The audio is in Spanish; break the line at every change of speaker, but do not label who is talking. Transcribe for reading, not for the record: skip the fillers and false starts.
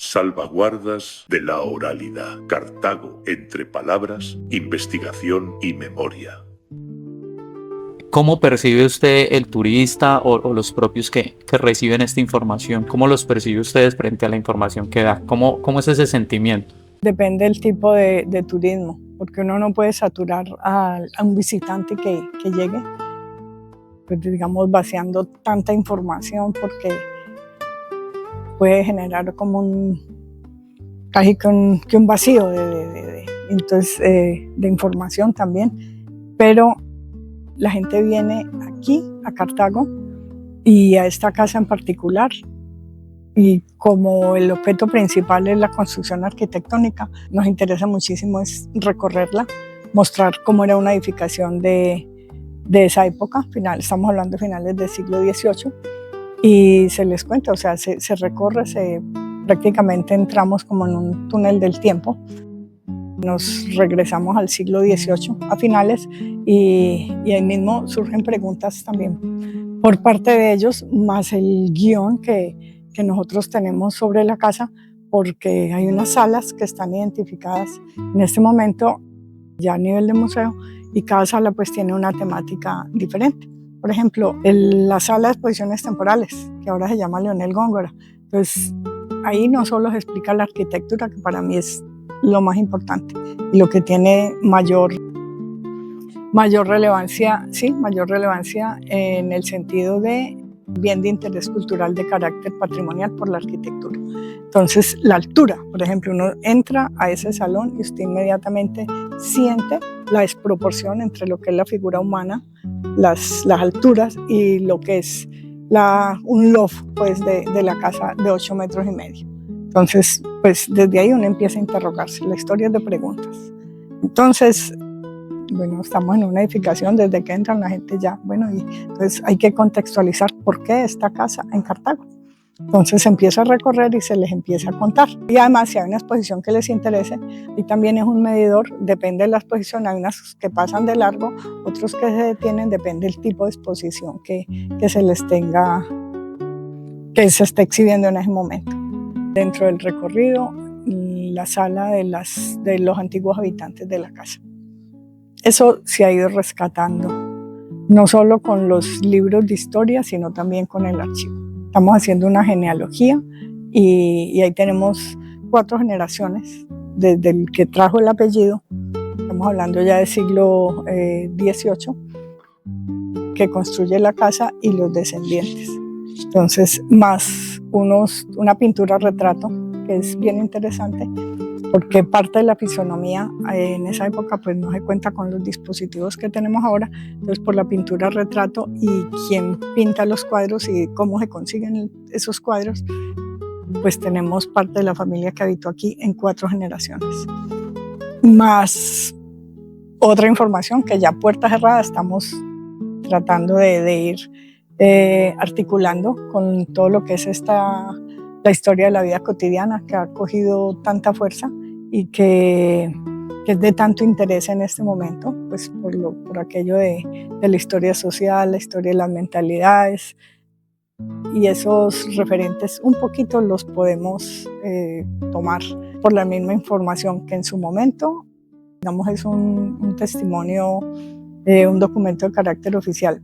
Salvaguardas de la oralidad. Cartago, entre palabras, investigación y memoria.
¿Cómo percibe usted el turista o los propios que reciben esta información? ¿Cómo los percibe ustedes frente a la información que da? ¿Cómo es ese sentimiento?
Depende del tipo de turismo, porque uno no puede saturar a un visitante que llegue, pues digamos, vaciando tanta información, porque puede generar como casi que un vacío entonces, de información también. Pero la gente viene aquí, a Cartago, y a esta casa en particular, y como el objeto principal es la construcción arquitectónica, nos interesa muchísimo es recorrerla, mostrar cómo era una edificación de esa época, estamos hablando de finales del siglo XVIII, y se les cuenta, o sea, se recorre, prácticamente entramos como en un túnel del tiempo. Nos regresamos al siglo XVIII a finales y ahí mismo surgen preguntas también por parte de ellos, más el guión que nosotros tenemos sobre la casa, porque hay unas salas que están identificadas en este momento ya a nivel de museo y cada sala pues tiene una temática diferente. Por ejemplo, la sala de exposiciones temporales, que ahora se llama Leonel Góngora. Entonces, ahí no solo se explica la arquitectura, que para mí es lo más importante y lo que tiene mayor relevancia, sí, mayor relevancia en el sentido de bien de interés cultural de carácter patrimonial por la arquitectura. Entonces, la altura, por ejemplo, uno entra a ese salón y usted inmediatamente siente la desproporción entre lo que es la figura humana, las alturas y lo que es un loft pues, de la casa de 8,5 metros. Entonces, pues desde ahí uno empieza a interrogarse, la historia es de preguntas. Entonces, bueno, estamos en una edificación, desde que entran la gente ya, bueno, y entonces hay que contextualizar por qué esta casa en Cartago. Entonces se empieza a recorrer y se les empieza a contar. Y además, si hay una exposición que les interese, y también es un medidor, depende de la exposición, hay unas que pasan de largo, otros que se detienen, depende del tipo de exposición que se les tenga, que se esté exhibiendo en ese momento. Dentro del recorrido, la sala de los antiguos habitantes de la casa. Eso se ha ido rescatando, no solo con los libros de historia, sino también con el archivo. Estamos haciendo una genealogía y ahí tenemos 4 generaciones, desde el que trajo el apellido, estamos hablando ya del siglo XVIII, que construye la casa y los descendientes. Entonces, más una pintura retrato, que es bien interesante, porque parte de la fisonomía en esa época pues no se cuenta con los dispositivos que tenemos ahora, entonces por la pintura retrato y quién pinta los cuadros y cómo se consiguen esos cuadros, pues tenemos parte de la familia que habitó aquí en 4 generaciones. Más otra información que ya puerta cerrada estamos tratando de ir articulando con todo lo que es la historia de la vida cotidiana, que ha cogido tanta fuerza y que es de tanto interés en este momento, pues por aquello de la historia social, la historia de las mentalidades, y esos referentes un poquito los podemos tomar por la misma información que en su momento, digamos, es un testimonio, un documento de carácter oficial.